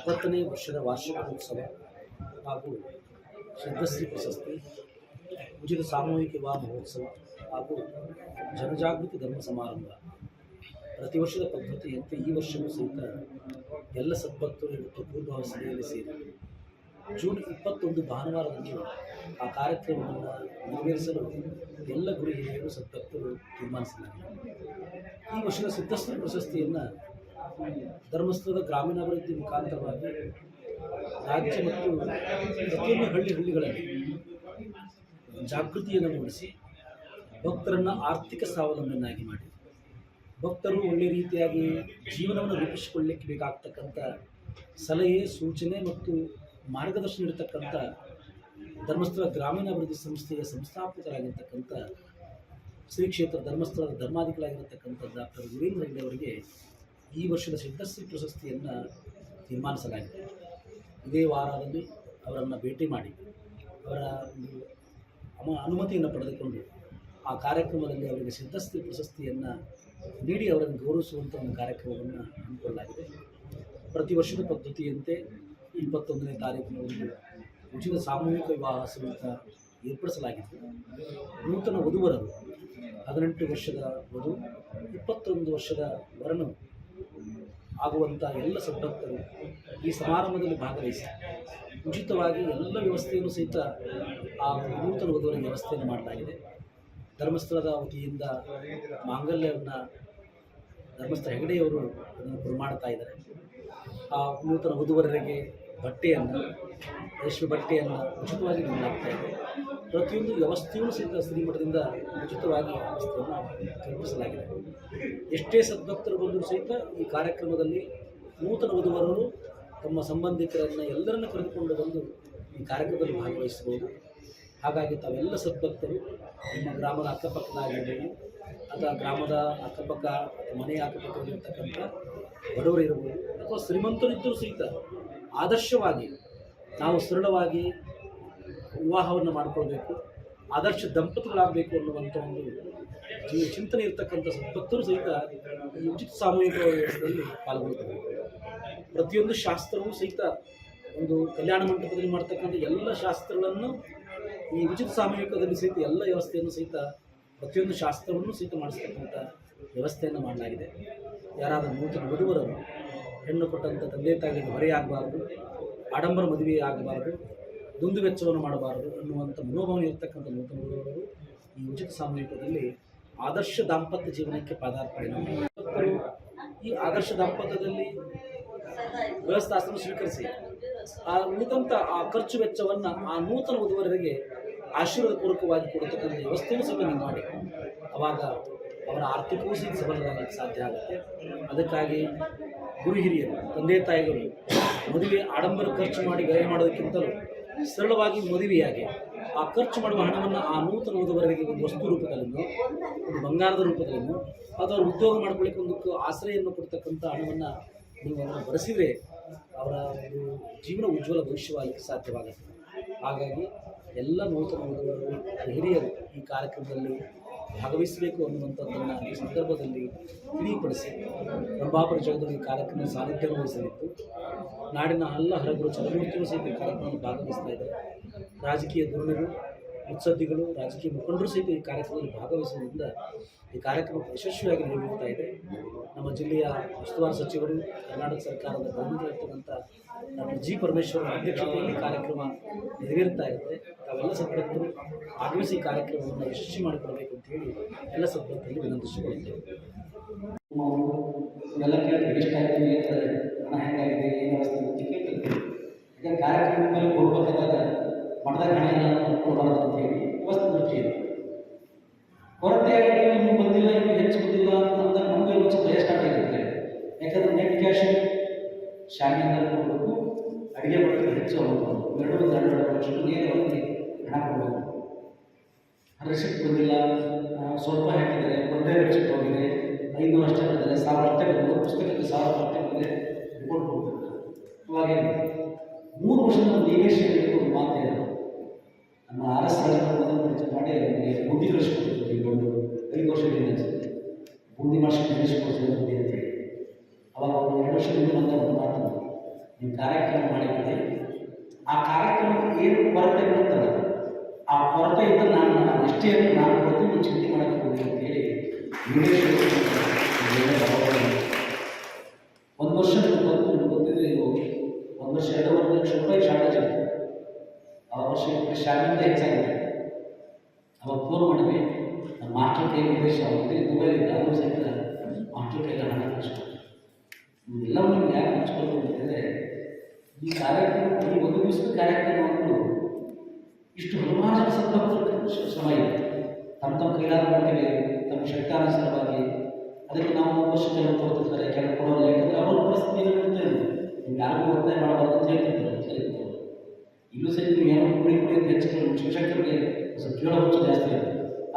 70ನೇ ವರ್ಷದ ವಾರ್ಷಿಕೋತ್ಸವ ಹಾಗೂ ಸಿದ್ಧಶ್ರೀ ಪ್ರಶಸ್ತಿ, ಉಚಿತ ಸಾಮೂಹಿಕ ವಿವಾಹ ಮಹೋತ್ಸವ ಹಾಗೂ ಜನಜಾಗೃತಿ ಧರ್ಮ ಸಮಾರಂಭ ಪ್ರತಿ ವರ್ಷದ ಪದ್ಧತಿಯಂತೆ ಈ ವರ್ಷವೂ ಸಹಿತ ಎಲ್ಲ ಸದ್ಭಕ್ತರು ಇವತ್ತು ಪೂರ್ವಭಾವಿ ಸೇರಿ ಜೂನ್ 21 ಭಾನುವಾರದಂದು ಆ ಕಾರ್ಯಕ್ರಮವನ್ನು ನೆರವೇರಿಸಲು ಎಲ್ಲ ಗುರು ಹಿರಿಯರು ಸದ್ಭಕ್ತರು ತೀರ್ಮಾನಿಸಲಾಗಿದೆ. ಈ ವರ್ಷದ ಸಿದ್ಧಶ್ರೀ ಪ್ರಶಸ್ತಿಯನ್ನು ಧರ್ಮಸ್ಥಳದ ಗ್ರಾಮೀಣಾಭಿವೃದ್ಧಿ ಮುಖಾಂತರವಾಗಿ ರಾಜ್ಯ ಮತ್ತು ಪ್ರತಿಯೊಂದು ಹಳ್ಳಿಗಳಲ್ಲಿ ಜಾಗೃತಿಯನ್ನು ಮೂಡಿಸಿ ಭಕ್ತರನ್ನು ಆರ್ಥಿಕ ಸ್ವಾವಲಂಬನೆಯನ್ನಾಗಿ ಮಾಡಿ ಭಕ್ತರು ಒಳ್ಳೆಯ ರೀತಿಯಾಗಿ ಜೀವನವನ್ನು ರೂಪಿಸಿಕೊಳ್ಳಲಿಕ್ಕೆ ಬೇಕಾಗ್ತಕ್ಕಂಥ ಸಲಹೆ, ಸೂಚನೆ ಮತ್ತು ಮಾರ್ಗದರ್ಶನ ಇರತಕ್ಕಂಥ ಧರ್ಮಸ್ಥಳ ಗ್ರಾಮೀಣಾಭಿವೃದ್ಧಿ ಸಂಸ್ಥೆಯ ಸಂಸ್ಥಾಪಕರಾಗಿರ್ತಕ್ಕಂಥ ಶ್ರೀ ಕ್ಷೇತ್ರ ಧರ್ಮಸ್ಥಳದ ಧರ್ಮಾಧಿಕಾರಿಯಾಗಿರ್ತಕ್ಕಂಥ ಡಾಕ್ಟರ್ ವೀರೇಂದ್ರ ಹೆಗ್ಗಡೆ ಅವರಿಗೆ ಈ ವರ್ಷದ ಸಿದ್ಧಶ್ರೀ ಪ್ರಶಸ್ತಿಯನ್ನು ತೀರ್ಮಾನಿಸಲಾಗಿದೆ. ಇದೇ ವಾರದಲ್ಲಿ ಅವರನ್ನು ಭೇಟಿ ಮಾಡಿ ಅವರ ಒಂದು ಅನುಮತಿಯನ್ನು ಪಡೆದುಕೊಂಡು ಆ ಕಾರ್ಯಕ್ರಮದಲ್ಲಿ ಅವರಿಗೆ ಸಿದ್ಧಶ್ರೀ ಪ್ರಶಸ್ತಿಯನ್ನು ನೀಡಿ ಅವರನ್ನು ಗೌರವಿಸುವಂಥ ಒಂದು ಕಾರ್ಯಕ್ರಮವನ್ನು ಹಮ್ಮಿಕೊಳ್ಳಲಾಗಿದೆ. ಪ್ರತಿ ವರ್ಷದ ಪದ್ಧತಿಯಂತೆ 21ನೇ ತಾರೀಕಿನವರೆಗೂ ಉಚಿತ ಸಾಮೂಹಿಕ ವಿವಾಹ ಸಹಿತ ಏರ್ಪಡಿಸಲಾಗಿತ್ತು. ನೂತನ ವಧುವರರು 18 ವರ್ಷದ ವಧು, 21 ವರ್ಷದ ವರನು ಆಗುವಂಥ ಎಲ್ಲ ಸದ್ಭಕ್ತರು ಈ ಸಮಾರಂಭದಲ್ಲಿ ಭಾಗವಹಿಸಿ ಉಚಿತವಾಗಿ ಎಲ್ಲ ವ್ಯವಸ್ಥೆಯನ್ನು ಸಹಿತ ಆ ನೂತನ ವಧುವರಿಗೆ ವ್ಯವಸ್ಥೆಯನ್ನು ಮಾಡಲಾಗಿದೆ. ಧರ್ಮಸ್ಥಳದ ವತಿಯಿಂದ ಮಾಂಗಲ್ಯವನ್ನು ಧರ್ಮಸ್ಥಳ ಹೆಗಡೆಯವರು ಅದನ್ನು ಮಾಡ್ತಾ ಇದ್ದಾರೆ. ಆ ನೂತನ ವಧುವರರಿಗೆ ಬಟ್ಟೆಯನ್ನು, ರೇಷ್ಮೆ ಬಟ್ಟೆಯನ್ನು ಉಚಿತವಾಗಿ ನೀಡಲಾಗ್ತಾ ಇದೆ. ಪ್ರತಿಯೊಂದು ವ್ಯವಸ್ಥೆಯೂ ಸಹಿತ ಶ್ರೀಮಠದಿಂದ ಉಚಿತವಾಗಿ ವ್ಯವಸ್ಥೆಯನ್ನು ಕಲ್ಪಿಸಲಾಗಿದೆ. ಎಷ್ಟೇ ಸದ್ಭಕ್ತರು ಬಂದರೂ ಸಹಿತ ಈ ಕಾರ್ಯಕ್ರಮದಲ್ಲಿ ನೂತನ ವಧುವರರು ತಮ್ಮ ಸಂಬಂಧಿಕರನ್ನು ಎಲ್ಲರನ್ನು ಕರೆದುಕೊಂಡು ಬಂದು ಈ ಕಾರ್ಯಕ್ರಮದಲ್ಲಿ ಭಾಗವಹಿಸಬಹುದು. ಹಾಗಾಗಿ ತಾವೆಲ್ಲ ಸದ್ಭಕ್ತರು ನಿಮ್ಮ ಗ್ರಾಮದ ಅಕ್ಕಪಕ್ಕದಾಗಿರ್ಬೋದು ಅಥವಾ ಗ್ರಾಮದ ಅಕ್ಕಪಕ್ಕ ಮನೆಯ ಅಕ್ಕಪಕ್ಕದಲ್ಲಿರ್ತಕ್ಕಂಥ ಬಡವರು ಇರಬಹುದು ಅಥವಾ ಶ್ರೀಮಂತರಿದ್ದರೂ ಸಹಿತ ಆದರ್ಶವಾಗಿ ನಾವು ಸರಳವಾಗಿ ವಿವಾಹವನ್ನು ಮಾಡಿಕೊಳ್ಬೇಕು, ಆದರ್ಶ ದಂಪತಿಗಳಾಗಬೇಕು ಅನ್ನುವಂಥ ಒಂದು ಚಿಂತನೆ ಇರತಕ್ಕಂಥ ಸದ್ಭಕ್ತರು ಸಹಿತ ಈ ಉಚಿತ ಸಾಮೂಹಿಕ ವ್ಯವಸ್ಥೆಯಲ್ಲಿ ಪಾಲ್ಗೊಳ್ತಾರೆ. ಪ್ರತಿಯೊಂದು ಶಾಸ್ತ್ರವೂ ಸಹಿತ ಒಂದು ಕಲ್ಯಾಣ ಮಂಟಪದಲ್ಲಿ ಮಾಡ್ತಕ್ಕಂಥ ಎಲ್ಲ ಶಾಸ್ತ್ರಗಳನ್ನು ಈ ಉಚಿತ ಸಾಮೂಹಿಕದಲ್ಲಿ ಸಹಿತ ಎಲ್ಲ ವ್ಯವಸ್ಥೆಯನ್ನು ಸಹಿತ ಪ್ರತಿಯೊಂದು ಶಾಸ್ತ್ರವನ್ನು ಸಹಿತ ಮಾಡಿಸ್ತಕ್ಕಂಥ ವ್ಯವಸ್ಥೆಯನ್ನು ಮಾಡಲಾಗಿದೆ. ಯಾರಾದರೂ ನೂತನ ವಧುವರರು ಹೆಣ್ಣು ಕೊಟ್ಟಂಥ ತಂದೆ ತಾಯಿಗೆ ಹೊರೆಯಾಗಬಾರ್ದು, ಆಡಂಬರ ಮದುವೆ ಆಗಬಾರ್ದು, ದುಂದು ವೆಚ್ಚವನ್ನು ಮಾಡಬಾರ್ದು ಅನ್ನುವಂಥ ಮನೋಭಾವನೆ ಇರತಕ್ಕಂಥ ನೂತನ ವಧುವರರು ಈ ಉಚಿತ ಸಾಮೂಹಿಕದಲ್ಲಿ ಆದರ್ಶ ದಾಂಪತ್ಯ ಜೀವನಕ್ಕೆ ಪಾದಾರ್ಪಣೆ ಮಾಡ್ತಾರೆ. ಈ ಆದರ್ಶ ದಾಂಪತ್ಯದಲ್ಲಿ ಗೃಹಸ್ಥಾಶ್ರಮ ಸ್ವೀಕರಿಸಿ ಆ ಉಳಿದಂಥ ಆ ಖರ್ಚು ವೆಚ್ಚವನ್ನು ಆ ನೂತನ ವಧುವರರಿಗೆ ಆಶೀರ್ವಾದ ಪೂರ್ವಕವಾಗಿ ಕೊಡತಕ್ಕಂಥ ವ್ಯವಸ್ಥೆಯನ್ನು ಸಹ ನೀವು ಮಾಡಿ ಆವಾಗ ಅವರ ಆರ್ಥಿಕವೂ ಸಹಿತ ಸಬಲರಾಗಲಿಕ್ಕೆ ಸಾಧ್ಯ ಆಗುತ್ತೆ. ಅದಕ್ಕಾಗಿ ಗುರು ಹಿರಿಯರು, ತಂದೆ ತಾಯಿಗಳು ಮದುವೆ ಆಡಂಬರ ಖರ್ಚು ಮಾಡಿ ವ್ಯಯ ಮಾಡೋದಕ್ಕಿಂತಲೂ ಸರಳವಾಗಿ ಮದುವೆಯಾಗಿ ಆ ಖರ್ಚು ಮಾಡುವ ಹಣವನ್ನು ಆ ನೂತನ ವಧುವರರಿಗೆ ಒಂದು ವಸ್ತು ರೂಪದಲ್ಲಿನೋ ಒಂದು ಬಂಗಾರದ ರೂಪದಲ್ಲಿನೋ ಅಥವಾ ಉದ್ಯೋಗ ಮಾಡ್ಕೊಳ್ಳಿಕ್ಕೆ ಒಂದು ಆಶ್ರಯವನ್ನು ಕೊಡ್ತಕ್ಕಂಥ ಹಣವನ್ನು ನೀವು ಅದನ್ನು ಬರೆಸಿದರೆ ಅವರ ಒಂದು ಜೀವನ ಉಜ್ವಲ ಭವಿಷ್ಯವಾಗಲಿಕ್ಕೆ ಸಾಧ್ಯವಾಗುತ್ತೆ. ಹಾಗಾಗಿ ಎಲ್ಲ ನೂತನ ವಧುವರರು, ಹಿರಿಯರು ಈ ಕಾರ್ಯಕ್ರಮದಲ್ಲಿ ಭಾಗವಹಿಸಬೇಕು ಅನ್ನುವಂಥದ್ದನ್ನು ಈ ಸಂದರ್ಭದಲ್ಲಿ ತಿಳಿಪಡಿಸಿ ರಂಭಾಪುರ ಜಗದಲ್ಲಿ ಕಾರ್ಯಕ್ರಮ ಸಾನ್ನಿಧ್ಯ ವಹಿಸಲಿದ್ದು ನಾಡಿನ ಎಲ್ಲ ಹರಗುರು ಚಲಮೂರ್ತಿಗಳು ಸಹಿತ ಈ ಕಾರ್ಯಕ್ರಮದಲ್ಲಿ ಭಾಗವಹಿಸ್ತಾ ಇದ್ದಾರೆ. ರಾಜಕೀಯ ಧೋರಣೆಗಳು, ಮುತ್ಸದ್ದಿಗಳು, ರಾಜಕೀಯ ಮುಖಂಡರು ಸಹಿತ ಈ ಕಾರ್ಯಕ್ರಮದಲ್ಲಿ ಭಾಗವಹಿಸುವುದರಿಂದ ಈ ಕಾರ್ಯಕ್ರಮ ಯಶಸ್ವಿಯಾಗಿ ನಡೆಯುತ್ತಾ ಇದೆ. ನಮ್ಮ ಜಿಲ್ಲೆಯ ಉಸ್ತುವಾರಿ ಸಚಿವರು, ಕರ್ನಾಟಕ ಸರ್ಕಾರದ ಗೌರವಿರ್ತಕ್ಕಂಥ ಡಾಕ್ಟರ್ ಜಿ ಪರಮೇಶ್ವರ ಅಧ್ಯಕ್ಷತೆಯಲ್ಲಿ ಕಾರ್ಯಕ್ರಮ ನೆರವೇರುತ್ತಾ ಇರುತ್ತೆ. ತಾವೆಲ್ಲ ಸದ್ಭಕ್ತರು ಆಗಮಿಸಿ ಕಾರ್ಯಕ್ರಮವನ್ನು ಯಶಸ್ವಿ ಮಾಡಿಕೊಡಬೇಕು ಅಂತ ಹೇಳಿ ಎಲ್ಲ ಸದ್ಭಕ್ತರಲ್ಲಿ ವಿನಂತಿಸಿಕೊಳ್ಳುತ್ತೇವೆ. ಎಲ್ಲ ಕೇಳಿದ್ರೆ ಎಷ್ಟಾಗ್ತದೆ, ಹಣ ಹೆಂಗಾಗಿದೆ, ಏನು ವ್ಯವಸ್ಥೆ ಅಂತ ಕೇಳ್ತಿರ್ತೀವಿ. ಈಗ ಕಾರ್ಯಕ್ರಮದ ಮೇಲೆ ಹೋಗ್ಬೇಕಾದಾಗ ಮಠದ ಹಣ ಎಲ್ಲ ಕೊಡಬಾರ್ದು ಅಂತ ಹೇಳಿ ವ್ಯವಸ್ಥೆ ದೃಷ್ಟಿ ಇದೆ. ಕೊರತೆಯಾಗಿ ಇನ್ನೂ ಬಂದಿಲ್ಲ, ಇನ್ನೂ ಹೆಚ್ಚು ಬಂದಿಲ್ಲ ಅಂತ ನಮಗೆ ಒಂದು ಭಯ ಸ್ಟಾರ್ಟ್ ಆಗಿರುತ್ತೆ. ಯಾಕಂದರೆ ನೆಟ್ ಕ್ಯಾಶ್ ಶಾಮಿಯಾನ ಕೊಡಬೇಕು, ಅಡುಗೆ ಮಾಡೋಕ್ಕೆ ಹೆಚ್ಚು ಹೋಗ್ಬೋದು, 2-2.5 ಲಕ್ಷ ನೇರವಾಗಿ ಹಣ ಕೊಡಬೇಕು. ರಿಸಿಪ್ಟ್ ಬಂದಿಲ್ಲ, ಸ್ವಲ್ಪ ಹಾಕಿದ್ದಾರೆ, ಒಂದೇ ರಿಸಿಪ್ಟ್ ಹೋಗಿದೆ, 500 ಅಷ್ಟೇ ಬಂದಿದೆ, 1000 ಅಷ್ಟೇ ಬಂದಿದೆ, ಪುಸ್ತಕಕ್ಕೆ 1000 ಅಷ್ಟೇ ಬಂದಿದೆ, ರಿಪೋರ್ಟ್ ಹೋಗಬೇಕು. ಇವಾಗೇ 3 ವರ್ಷದ ನಿವೇಶನ ಒಂದು ಮಾತು ಇದೆ. ನಮ್ಮ RS ರಾಜಕಾರಣ ಮಾಡಿ ಅವರಿಗೆ ಬುದ್ಧಿ ಕಳಿಸ್ಕೊಡ್ತೀವಿ. ಒಂದು 5 ವರ್ಷದಿಂದ ಅನಿಸುತ್ತೆ ಬುದ್ಧಿ ಮಾಡಿಸಿ ನಡೆಸಿಕೊಡ್ತೀವಿ ಅಂತೇಳಿ. ಅವಾಗ ಅವರು 2 ವರ್ಷದಿಂದ ಬಂದ ಒಂದು ಮಾತನ್ನು ನೀವು ಕಾರ್ಯಕ್ರಮ ಮಾಡಿದ್ದೆ ಆ ಕಾರ್ಯಕ್ರಮಕ್ಕೆ ಏನು ಕೊರತೆ ಬರುತ್ತಲ್ಲ ಆ ಕೊರತೆ ಇದ್ದ ನಾನು ಎಷ್ಟೇ ನಾನು ಕೊಡ್ತೀನಿ ನೀವು ಚಿಂತೆ ಮಾಡಕ್ಕೆ ಹೋಗಿ ಅಂತೇಳಿ ಒಂದು ವರ್ಷ ಗೊತ್ತಿದೆ ಇದು 1 ವರ್ಷ 2.5 ಲಕ್ಷ ರೂಪಾಯಿ ಶಾರ್ಟೇಜ್ ಇದೆ ಆ ವರ್ಷ ಶಾಲೆಯಿಂದ ಹೆಚ್ಚಾಗಿದೆ ಅವಾಗ ಫೋನ್ ಮಾಡಿದ್ವಿ ಮಾಸ್ಟರ್ ಕೈ ಉದ್ದೇಶ ಅವತ್ತೇ ದುಬೈಲಿದ್ದ ಅವರು ಸಹಿತ ಮಾಸ್ಟರ್ ಕೈಗೆ ಹಣ ಕಳಿಸ್ತಾರೆ ಎಲ್ಲವೂ ನಿಮ್ಗೆ ಯಾಕೆ ಹಂಚ್ಬೇಕು ಅಂತಂದರೆ ಈ ಕಾರ್ಯಕ್ರಮ ಈ ಒಂದು ದಿವಸದ ಕಾರ್ಯಕ್ರಮ ಅಂತೂ ಇಷ್ಟು ಹಲವಾರು ಜನ ಸದ್ಭಕ್ತರು ಶ್ರಮ ಇದೆ ತಮ್ಮ ಕೈಲಾದ ಮಟ್ಟಿಗೆ ತಮ್ಮ ಶಕ್ತಾನುಸಾರವಾಗಿ ಅದಕ್ಕೆ ನಾವು 1 ವರ್ಷ ಕೆಲವು ಕೊಡ್ತಿರ್ತಾರೆ ಕೆಲವು ಕೊಡೋಲ್ಲ ಯಾಕಂದರೆ ಅವ್ರ ಪರಿಸ್ಥಿತಿ ಏನಿರುತ್ತೆ ನಿಮ್ಗೆ ಯಾರಿಗೂ ಒತ್ತಾಯ ಮಾಡಬಾರ್ದು ಅಂತ ಹೇಳ್ತಿರ್ತಾರೆ ಇಲ್ಲೂ ಸರಿ ನೀವು ಏನೋ ಕುಡಿ ಅಂತ ಹೆಚ್ಚು ಶಿಕ್ಷಕರಿಗೆ ಸ್ವಲ್ಪ ಕೇಳೋ ಹುಚ್ಚು ಜಾಸ್ತಿ ಇದೆ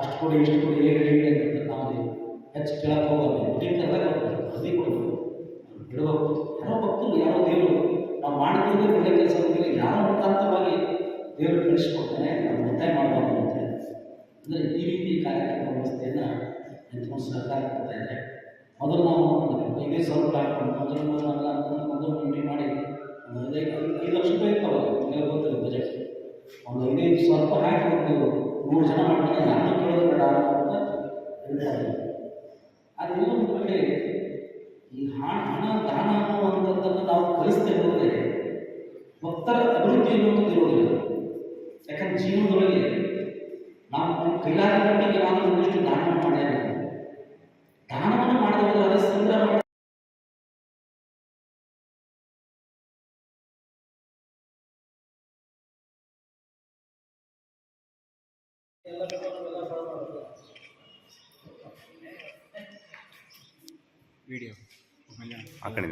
ಅಷ್ಟು ಕೊಡಿ ಇಷ್ಟು ಕೊಡಿ ಹೇಗೆ ಅಂತ ನಾವು ಹೆಚ್ಚು ಕೇಳಕ್ಕೆ ಹೋಗೋದು ಹುಡುಗಿಕರದಾಗ ಅದೇ ಕೊಡಬೇಕು ಬಿಡಬೇಕು ಯಾರೋ ಭಕ್ತರು ಯಾರೋ ದೇವರು ನಾವು ಮಾಡ್ತಿದ್ದೆ ಒಳ್ಳೆ ಕೆಲಸ ಮೇಲೆ ಯಾರೋ ಮುಖಾಂತರವಾಗಿ ದೇವರು ಕಳಿಸ್ಕೊಡ್ತಾನೆ ನಾವು ಒತ್ತಾಯ ಮಾಡಬಾರ್ದು ಅಂತ ಹೇಳಿ ಅಂದರೆ ಈ ರೀತಿ ಕಾರ್ಯಕ್ರಮ ವ್ಯವಸ್ಥೆಯನ್ನು ನಿಂತ್ಕೊಂಡು ಸರ್ಕಾರ ಕೊಡ್ತಾ ಇದೆ ಮೊದಲು ನಾವು 5,000 ಹಾಕೊಂಡು ಮೊದಲು ಮೀಟಿಂಗ್ ಮಾಡಿ 5 ಲಕ್ಷ ರೂಪಾಯಿ ಇರ್ತಾವೆ ಗೊತ್ತಿಲ್ಲ ಬಜೆಟ್ ಒಂದು 5,000 ರೂಪಾಯಿ ಹಾಕಿ ಒಂದು 3 ಜನ ಮಾಡಿದ್ರೆ ಯಾರನ್ನೂ ಕೇಳೋದು ಬೇಡ ಅಂತ ಹೇಳ್ತಾರೆ ಅದೆಲ್ಲ ಒಂದು ಕಡೆ ಈ ಹಣ ದಾನ ಅನ್ನುವಂಥದ್ದನ್ನು ನಾವು ಕಲಿಸ್ತೇ ಹೋದರೆ ಭಕ್ತರ ಅಭಿವೃದ್ಧಿ ಅನ್ನುವಂಥದ್ದು ಇರೋದಿಲ್ಲ ಯಾಕಂದ್ರೆ ಜೀವನದೊಳಗೆ ನಾವು ಕೈಲಾದ ಮಟ್ಟಿಗೆ ನಾವು ಒಂದಿಷ್ಟು ದಾನವನ್ನು ಮಾಡಬೇಕು ದಾನವನ್ನು ಮಾಡಿದವರು ಅದರ ಸಂಗ್ರಹ ಮಾಡಿ ವಿಡಿಯೋ ಆ ಕಡೆ